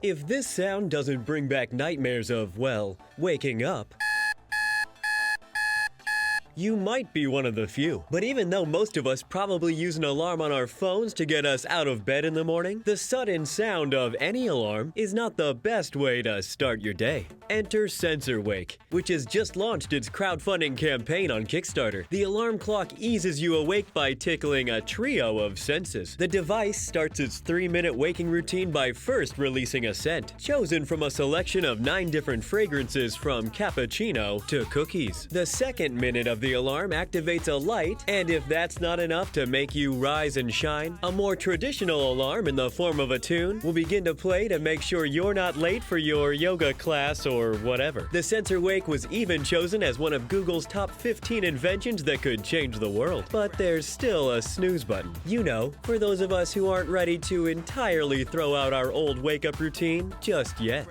If this sound doesn't bring back nightmares of, well, waking up, you might be one of the few. But even though most of us probably use an alarm on our phones to get us out of bed in the morning, the sudden sound of any alarm is not the best way to start your day. Enter Sensorwake, which has just launched its crowdfunding campaign on Kickstarter. The alarm clock eases you awake by tickling a trio of senses. The device starts its 3-minute waking routine by first releasing a scent, chosen from a selection of 9 different fragrances from cappuccino to cookies. The second minute of the alarm activates a light, and if that's not enough to make you rise and shine, a more traditional alarm in the form of a tune will begin to play to make sure you're not late for your yoga class or whatever. The Sensorwake was even chosen as one of Google's top 15 inventions that could change the world. But there's still a snooze button. You know, for those of us who aren't ready to entirely throw out our old wake-up routine just yet.